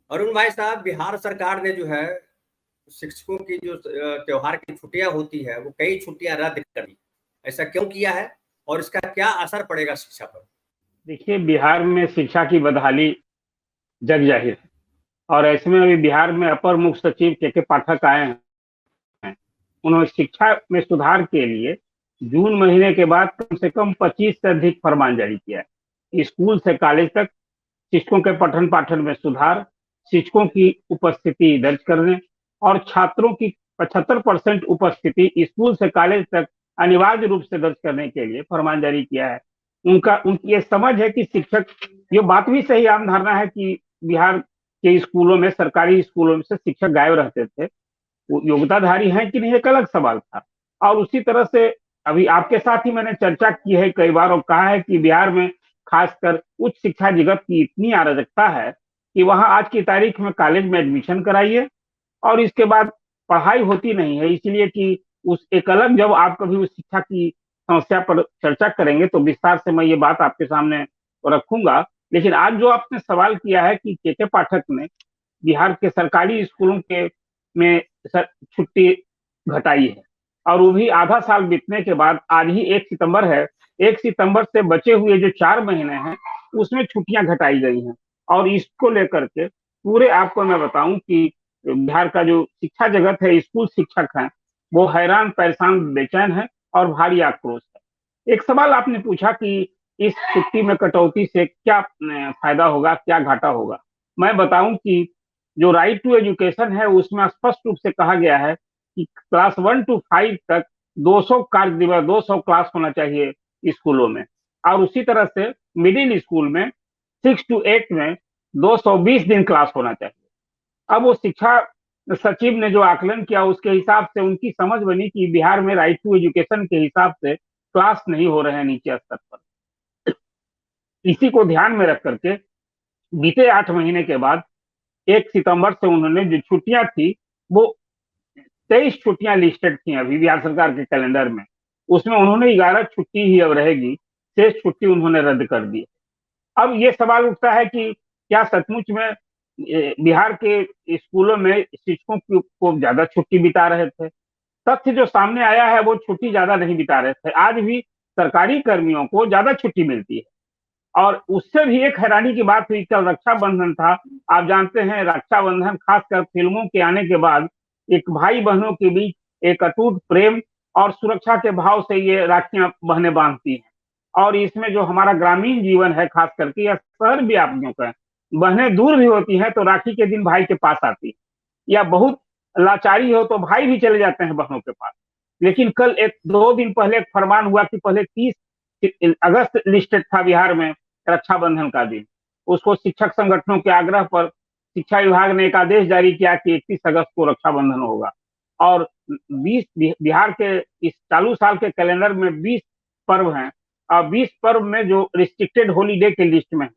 अरुण भाई साहब, बिहार सरकार ने जो है शिक्षकों की जो त्योहार की छुट्टियां होती है वो कई छुट्टियां रद्द कर दी। ऐसा क्यों किया है और इसका क्या असर पड़ेगा शिक्षा पर? देखिए, बिहार में शिक्षा की बदहाली जग जाहिर है। और ऐसे में अभी बिहार में अपर मुख्य सचिव के पाठक आए हैं। उन्होंने शिक्षा में सुधार के लिए जून महीने के बाद कम से कम 25 से अधिक फरमान जारी किया है। स्कूल से कॉलेज तक शिक्षकों के पठन पाठन में सुधार, शिक्षकों की उपस्थिति दर्ज करने और छात्रों की 75% उपस्थिति स्कूल से कॉलेज तक अनिवार्य रूप से दर्ज करने के लिए फरमान जारी किया है। उनकी ये समझ है कि शिक्षक, ये बात भी सही आम धारणा है कि बिहार के स्कूलों में, सरकारी स्कूलों में से शिक्षक गायब रहते थे। वो योग्यताधारी हैं कि नहीं, एक अलग सवाल था। और उसी तरह से अभी आपके साथ ही मैंने चर्चा की है कई बार और कहा है कि बिहार में खासकर उच्च शिक्षा जगत की इतनी अराजकता है कि वहां आज की तारीख में कॉलेज में एडमिशन कराइए और इसके बाद पढ़ाई होती नहीं है। इसलिए कि उस एक अलग, जब आप कभी उस शिक्षा की समस्या पर चर्चा करेंगे तो विस्तार से मैं ये बात आपके सामने रखूंगा। लेकिन आज जो आपने सवाल किया है कि के पाठक ने बिहार के सरकारी स्कूलों के में छुट्टी घटाई है, और वो भी आधा साल बीतने के बाद। आज ही 1 सितंबर है, 1 सितंबर से बचे हुए जो 4 महीने हैं उसमें छुट्टियां घटाई गई हैं। और इसको लेकर के पूरे, आपको मैं बताऊं कि बिहार का जो शिक्षा जगत है, स्कूल शिक्षक हैं, वो हैरान परेशान बेचैन है और भारी आक्रोश है। एक सवाल आपने पूछा कि इस छुट्टी में कटौती से क्या फायदा होगा, क्या घाटा होगा। मैं बताऊं कि जो राइट टू एजुकेशन है उसमें स्पष्ट रूप से कहा गया है कि क्लास 1 to 5 तक 200 कार्य दिवस, 200 क्लास होना चाहिए स्कूलों में। और उसी तरह से मिडिल स्कूल में 6 to 8 में 220 दिन क्लास होना चाहिए। अब वो शिक्षा सचिव ने जो आकलन किया उसके हिसाब से उनकी समझ बनी कि बिहार में राइट टू एजुकेशन के हिसाब से क्लास नहीं हो रहे हैं नीचे स्तर पर। इसी को ध्यान में रख करके बीते 8 महीने के बाद 1 सितंबर से उन्होंने जो छुट्टियां थी, वो 23 छुट्टियां लिस्टेड थी अभी बिहार सरकार के कैलेंडर में। उसमें उन्होंने 11 छुट्टी ही अब रहेगी, शेष छुट्टी उन्होंने रद्द कर दी। अब ये सवाल उठता है कि क्या सचमुच में बिहार के स्कूलों में शिक्षकों को ज्यादा छुट्टी बिता रहे थे। तथ्य जो सामने आया है वो छुट्टी ज्यादा नहीं बिता रहे थे। आज भी सरकारी कर्मियों को ज्यादा छुट्टी मिलती है। और उससे भी एक हैरानी की बात हुई, कल रक्षाबंधन था। आप जानते हैं रक्षाबंधन खासकर फिल्मों के आने के बाद एक भाई बहनों के बीच एक अटूट प्रेम और सुरक्षा के भाव से ये राखियां बहनें बांधती हैं। और इसमें जो हमारा ग्रामीण जीवन है खास करके, या शहर भी आप यूं कहें, बहनें दूर भी होती हैं तो राखी के दिन भाई के पास आती है, या बहुत लाचारी हो तो भाई भी चले जाते हैं बहनों के पास। लेकिन कल 1-2 दिन पहले एक फरमान हुआ कि पहले 30 अगस्त लिस्टेड था बिहार में रक्षाबंधन का दिन। उसको शिक्षक संगठनों के आग्रह पर शिक्षा विभाग ने एक आदेश जारी किया कि 31 अगस्त को रक्षाबंधन होगा। और 20 बिहार के इस चालू साल के कैलेंडर में 20 पर्व हैं। और 20 पर्व में जो रिस्ट्रिक्टेड हॉलीडे के लिस्ट में,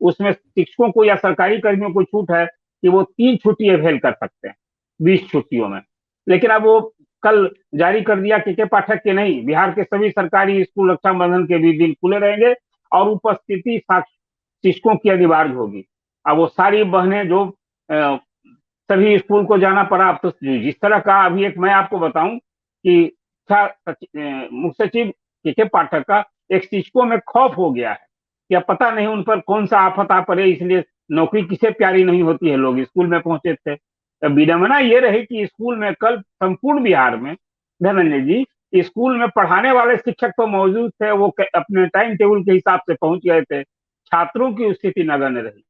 उसमें शिक्षकों को या सरकारी कर्मियों को छूट है कि वो 3 छुट्टी अवेल कर सकते हैं 20 छुट्टियों में। लेकिन अब वो कल जारी कर दिया के पाठक के नहीं, बिहार के सभी सरकारी स्कूल रक्षाबंधन के भी दिन खुले रहेंगे और उपस्थिति शिक्षकों की अनिवार्य होगी। अब वो सारी बहनें जो सभी स्कूल को जाना पड़ा। अब तो जिस तरह का, अभी एक मैं आपको बताऊं कि मुख्य सचिव के पाठक का एक शिक्षकों में खौफ हो गया है कि अब पता नहीं उन पर कौन सा आफत आ पड़े, इसलिए नौकरी किसे प्यारी नहीं होती है। लोग स्कूल में पहुंचे थे। तो विडंबना ये रही कि स्कूल में कल संपूर्ण बिहार में, धनंजय जी, स्कूल में पढ़ाने वाले शिक्षक तो मौजूद थे, वो अपने टाइम टेबल के हिसाब से पहुंच गए थे। छात्रों की स्थिति नगण्य रही।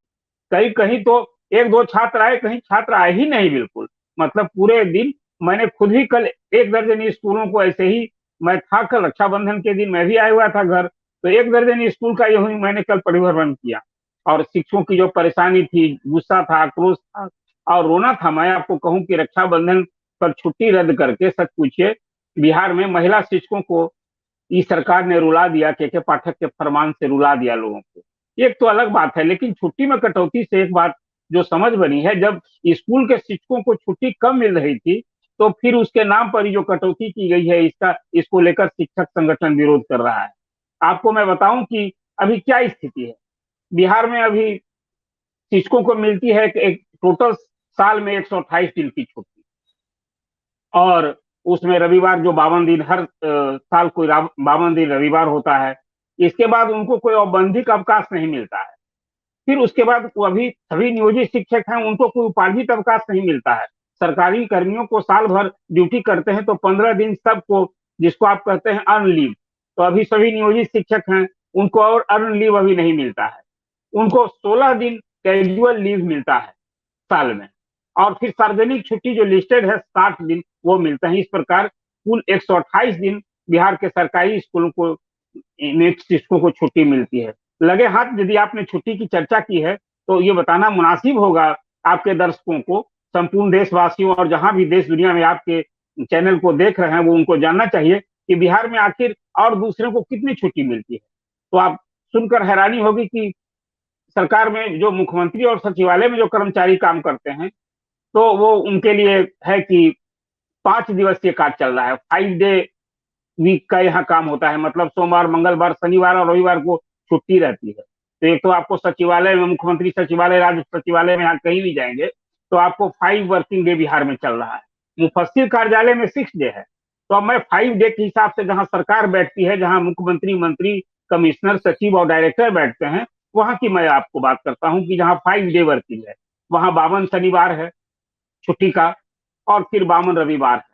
कहीं कहीं तो 1-2 छात्र आए, कहीं छात्र आए ही नहीं बिल्कुल। मतलब पूरे दिन मैंने खुद ही कल 1 दर्जन स्कूलों को ऐसे ही, मैं था कल रक्षाबंधन के दिन, मैं भी आया हुआ था घर, तो 1 दर्जन स्कूल का यही मैंने कल परिभ्रमण किया। और शिक्षकों की जो परेशानी थी, गुस्सा था, आक्रोश था और रोना था। मैं आपको कहूं कि रक्षाबंधन पर छुट्टी रद्द करके, सच पूछिए, बिहार में महिला शिक्षकों को इस सरकार ने रुला दिया। के पाठक के फरमान से रुला दिया लोगों को। एक तो अलग बात है, लेकिन छुट्टी में कटौती से एक बात जो समझ बनी है, जब स्कूल के शिक्षकों को छुट्टी कम मिल रही थी तो फिर उसके नाम पर ही जो कटौती की गई है, इसको लेकर शिक्षक संगठन विरोध कर रहा है। आपको मैं बताऊं कि अभी क्या स्थिति है बिहार में। अभी शिक्षकों को मिलती है एक टोटल साल में 128 दिन की छुट्टी, और उसमें रविवार जो 52 दिन हर साल कोई 52 दिन रविवार होता है। इसके बाद उनको कोई औपबंधिक अवकाश नहीं मिलता है। फिर उसके बाद अभी सभी नियोजित शिक्षक हैं, उनको कोई उपार्जित अवकाश नहीं मिलता है। सरकारी कर्मियों को साल भर ड्यूटी करते हैं तो 15 दिन सबको, जिसको आप कहते हैं अर्न लीव, तो अभी सभी नियोजित शिक्षक हैं, उनको और अर्न लीव अभी नहीं मिलता है। उनको 16 दिन कैजुअल लीव मिलता है साल में, और फिर सार्वजनिक छुट्टी जो लिस्टेड है 60 दिन वो मिलते हैं। इस प्रकार कुल 128 दिन बिहार के सरकारी स्कूलों को शिक्षकों को छुट्टी मिलती है। लगे हाथ यदि आपने छुट्टी की चर्चा की है तो ये बताना मुनासिब होगा आपके दर्शकों को, संपूर्ण देशवासियों, और जहां भी देश दुनिया में आपके चैनल को देख रहे हैं वो उनको जानना चाहिए कि बिहार में आखिर और दूसरों को कितनी छुट्टी मिलती है। तो आप सुनकर हैरानी होगी कि सरकार में जो मुख्यमंत्री और सचिवालय में जो कर्मचारी काम करते हैं तो वो उनके लिए है कि 5 दिवसीय कार्य चल रहा है, 5 डे वीक का यहाँ काम होता है। मतलब सोमवार, मंगलवार, शनिवार और रविवार को छुट्टी रहती है। तो एक तो आपको सचिवालय में, मुख्यमंत्री सचिवालय, राज्य सचिवालय में, यहाँ कहीं भी जाएंगे तो आपको 5 वर्किंग डे बिहार में चल रहा है। मुफस्सिल कार्यालय में 6 डे है। तो अब मैं 5 डे के हिसाब से जहां सरकार बैठती है, जहां मुख्यमंत्री, मंत्री, कमिश्नर, सचिव और डायरेक्टर बैठते हैं, वहां की मैं आपको बात करता हूं कि जहां 5 डे वर्किंग है वहां 52 शनिवार है छुट्टी का, और फिर 52 रविवार है।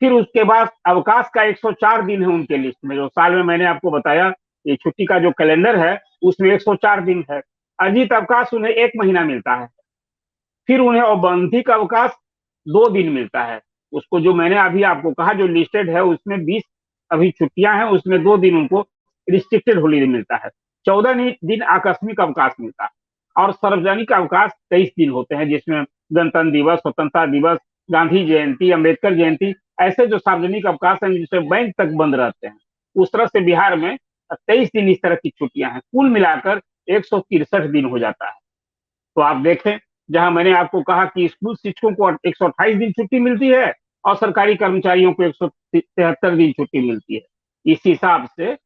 फिर उसके बाद अवकाश का 104 दिन है उनके लिस्ट में, जो साल में मैंने आपको बताया ये छुट्टी का जो कैलेंडर है उसमें 104 दिन है। अर्जित अवकाश उन्हें 1 महीना मिलता है। फिर उन्हें औपबंधिक अवकाश 2 दिन मिलता है। उसको जो मैंने अभी आपको कहा जो लिस्टेड है उसमें 20 अभी छुट्टियां हैं, उसमें 2 दिन उनको रिस्ट्रिक्टेड हॉलीडे मिलता है। 14 दिन आकस्मिक अवकाश मिलता है, और सार्वजनिक अवकाश 23 दिन होते हैं, जिसमें गणतंत्र दिवस, स्वतंत्रता दिवस, गांधी जयंती, अम्बेडकर जयंती, ऐसे जो सार्वजनिक अवकाश हैं जिससे बैंक तक बंद रहते हैं, उस तरह से बिहार में 23 दिन इस तरह की छुट्टियां हैं। कुल मिलाकर 163 दिन हो जाता है। तो आप देखें, जहां मैंने आपको कहा कि स्कूल शिक्षकों को 128 दिन छुट्टी मिलती है और सरकारी कर्मचारियों को 173 दिन छुट्टी मिलती है। इस हिसाब से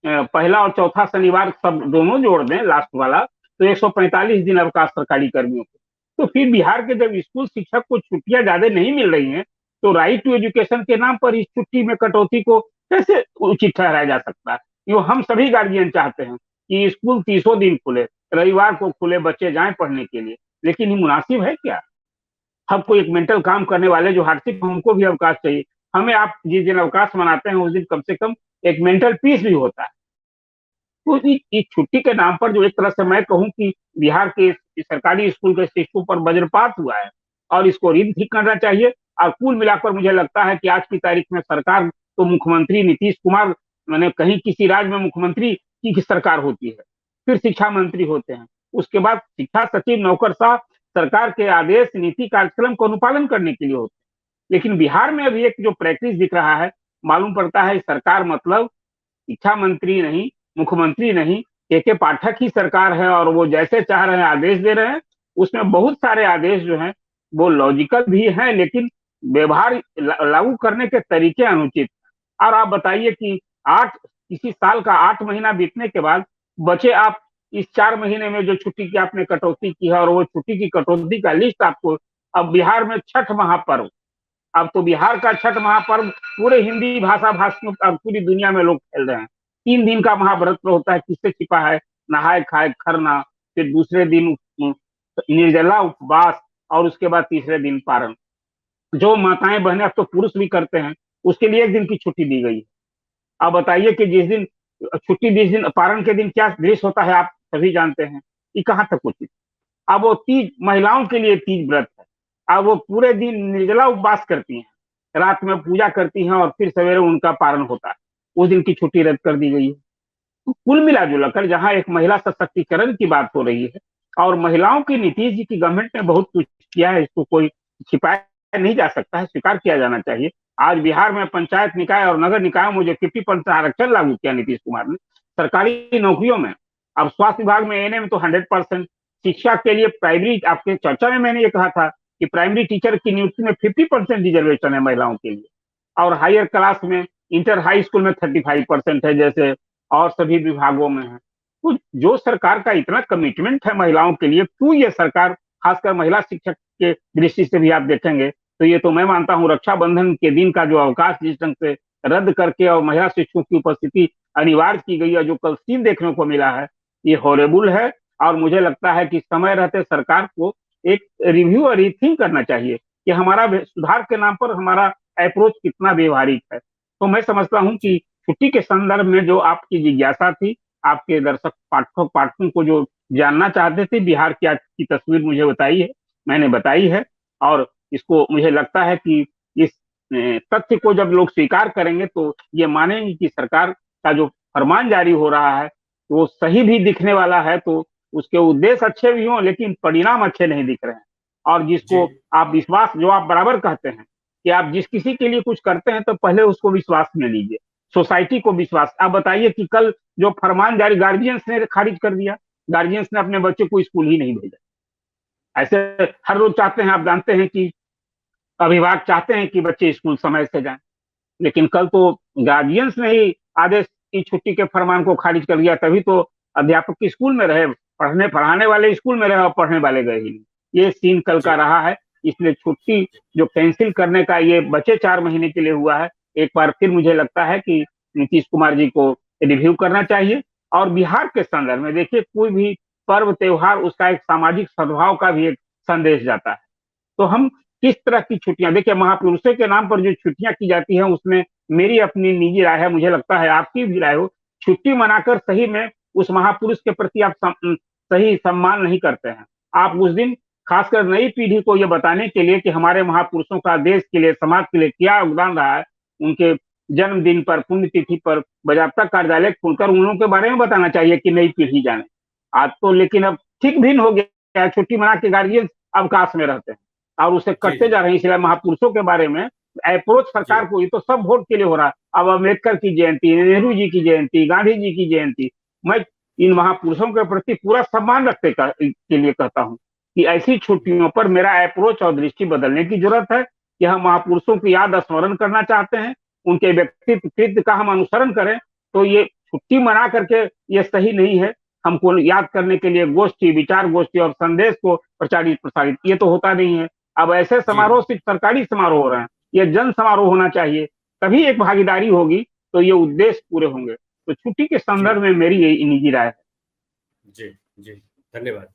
पहला और चौथा शनिवार सब दोनों जोड़ दें, लास्ट वाला, तो 145 दिन अवकाश सरकारी कर्मियों को। तो फिर बिहार के जब स्कूल शिक्षक को छुट्टियां ज्यादा नहीं मिल रही हैं तो राइट टू एजुकेशन के नाम पर इस छुट्टी में कटौती को कैसे उचित ठहराया जा सकता है? यो हम सभी गार्जियन चाहते हैं कि स्कूल 30 दिन खुले, रविवार को खुले, बच्चे जाएं पढ़ने के लिए, लेकिन ये मुनासिब है क्या? हमको एक मेंटल काम करने वाले जो हार्दिक, उनको भी अवकाश चाहिए। हमें आप जिस दिन अवकाश मनाते हैं उस दिन कम से कम एक मेंटल पीस भी होता है। तो इस छुट्टी के नाम पर जो एक तरह से मैं कहूं कि बिहार के सरकारी स्कूल के शिक्षकों पर वज्रपात हुआ है, और इसको रीत ठीक करना चाहिए। और कुल मिलाकर मुझे लगता है कि आज की तारीख में सरकार तो मुख्यमंत्री नीतीश कुमार, मैंने कहीं किसी राज्य में मुख्यमंत्री की सरकार होती है, फिर शिक्षा मंत्री होते हैं, उसके बाद शिक्षा सचिव, नौकरशाह सरकार के आदेश, नीति, कार्यक्रम को अनुपालन करने के लिए होते हैं। लेकिन बिहार में अभी एक जो प्रैक्टिस दिख रहा है, मालूम पड़ता है सरकार मतलब शिक्षा मंत्री नहीं, मुख्यमंत्री नहीं, के पाठक ही सरकार है, और वो जैसे चाह रहे हैं आदेश दे रहे हैं। उसमें बहुत सारे आदेश जो हैं वो लॉजिकल भी हैं, लेकिन व्यवहार लागू करने के तरीके अनुचित। और आप बताइए कि किसी साल का 8 महीना बीतने के बाद बचे आप इस 4 महीने में जो छुट्टी की आपने कटौती की है, और वो छुट्टी की कटौती का लिस्ट आपको, अब बिहार में छठ महापर्व, अब तो बिहार का छठ महापर्व पूरे हिंदी भाषा भाषियों, अब पूरी दुनिया में लोग खेल रहे हैं। 3 दिन का महाव्रत होता है, किससे छिपा है? नहाए खाए खरना, फिर दूसरे दिन निर्जला उपवास, और उसके बाद तीसरे दिन पारण। जो माताएं बहनें, अब तो पुरुष भी करते हैं, उसके लिए 1 दिन की छुट्टी दी गई है। अब बताइए कि जिस दिन छुट्टी, जिस दिन पारण के दिन क्या दृश्य होता है आप सभी जानते हैं, ये कहाँ तक उचित? अब वो तीज, महिलाओं के लिए तीज व्रत है, अब वो पूरे दिन निर्जला उपवास करती हैं, रात में पूजा करती हैं, और फिर सवेरे उनका पारण होता है, उस दिन की छुट्टी रद्द कर दी गई है। तो कुल मिला जुलाकर जहां एक महिला सशक्तिकरण की बात हो रही है, और महिलाओं की नीतीश जी की गवर्नमेंट ने बहुत कुछ किया है, इसको कोई छिपाया नहीं जा सकता है, स्वीकार किया जाना चाहिए। आज बिहार में पंचायत निकाय और नगर निकायों में जो 50% आरक्षण लागू किया नीतीश कुमार ने सरकारी नौकरियों में, अब स्वास्थ्य विभाग में, एएनएम में तो 100%, शिक्षा के लिए प्राइमरी, आपके चर्चा में मैंने ये कहा था कि प्राइमरी टीचर की नियुक्ति में 50% रिजर्वेशन है महिलाओं के लिए, और हायर क्लास में, इंटर हाई स्कूल में 35% है, जैसे और सभी विभागों में है। तो जो सरकार का इतना कमिटमेंट है महिलाओं के लिए, क्यों ये सरकार खासकर महिला शिक्षक के दृष्टि से भी आप देखेंगे तो ये तो मैं मानता हूँ रक्षाबंधन के दिन का जो अवकाश जिस ढंग से रद्द करके और महिला शिक्षकों की उपस्थिति अनिवार्य की गई है, जो कल सीन देखने को मिला है, ये हॉरेबल है। और मुझे लगता है कि समय रहते सरकार को एक रिव्यू और रीथिंक करना चाहिए कि हमारा सुधार के नाम पर हमारा अप्रोच कितना व्यवहारिक है। तो मैं समझता हूं कि छुट्टी के संदर्भ में जो आपकी जिज्ञासा थी, आपके दर्शक पाठकों को जो जानना चाहते थे, बिहार की आज की तस्वीर मुझे बताई है, मैंने बताई है। और इसको मुझे लगता है कि इस तथ्य को जब लोग स्वीकार करेंगे तो ये मानेंगे कि सरकार का जो फरमान जारी हो रहा है वो सही भी दिखने वाला है, तो उसके उद्देश्य अच्छे भी हों लेकिन परिणाम अच्छे नहीं दिख रहे हैं। और जिसको आप विश्वास, जो आप बराबर कहते हैं कि आप जिस किसी के लिए कुछ करते हैं तो पहले उसको विश्वास में लीजिए, सोसाइटी को विश्वास। आप बताइए कि कल जो फरमान जारी गार्जियंस ने खारिज कर दिया, गार्जियंस ने अपने बच्चे को स्कूल ही नहीं भेजा। ऐसे हर रोज चाहते हैं, आप जानते हैं कि अभिभावक चाहते हैं कि बच्चे स्कूल समय से जाएं, लेकिन कल तो गार्जियंस ने ही आदेश की छुट्टी के फरमान को खारिज कर दिया। तभी तो अध्यापक स्कूल में रहे, पढ़ाने वाले स्कूल में रहे और पढ़ने वाले गए ही नहीं। ये सीन कल का रहा है। इसलिए छुट्टी जो कैंसिल करने का ये बचे 4 महीने के लिए हुआ है, एक बार फिर मुझे लगता है कि नीतीश कुमार जी को रिव्यू करना चाहिए। और बिहार के संदर्भ में देखिए, कोई भी पर्व त्योहार उसका एक सामाजिक सद्भाव का भी एक संदेश जाता है। तो हम किस तरह की छुट्टियां, देखिए महापुरुषों के नाम पर जो छुट्टियां की जाती हैं उसमें मेरी अपनी निजी राय है, मुझे लगता है आपकी भी राय हो, छुट्टी मनाकर सही में उस महापुरुष के प्रति आप सही सम्मान नहीं करते हैं। आप उस दिन खासकर नई पीढ़ी को यह बताने के लिए कि हमारे महापुरुषों का देश के लिए, समाज के लिए क्या योगदान रहा है, उनके जन्मदिन पर, पुण्यतिथि पर बाजाबता कार्यालय खोलकर उन लोगों के बारे में बताना चाहिए कि नई पीढ़ी जाने। आज तो लेकिन अब ठीक भिन्न हो गया, छुट्टी मना के गार्जियन अवकाश में रहते हैं और उसे करते जा रहे हैं। इसलिए महापुरुषों के बारे में अप्रोच सरकार को, ये तो सब वोट के लिए हो रहा है। अब अम्बेडकर की जयंती, नेहरू जी की जयंती, गांधी जी की जयंती, मैं इन महापुरुषों के प्रति पूरा सम्मान रखते के लिए कहता हूँ कि ऐसी छुट्टियों पर मेरा अप्रोच और दृष्टि बदलने की जरूरत है कि हम महापुरुषों की याद स्मरण करना चाहते हैं, उनके व्यक्तित्व कृत्य का हम अनुसरण करें। तो ये छुट्टी मना करके ये सही नहीं है। हमको याद करने के लिए गोष्ठी, विचार गोष्ठी और संदेश को प्रचारित प्रसारित, ये तो होता नहीं है। अब ऐसे समारोह सिर्फ सरकारी समारोह हो रहे हैं, ये जन समारोह होना चाहिए, तभी एक भागीदारी होगी, तो ये उद्देश्य पूरे होंगे। तो छुट्टी के संदर्भ में मेरी यही निजी राय है। जी जी, धन्यवाद।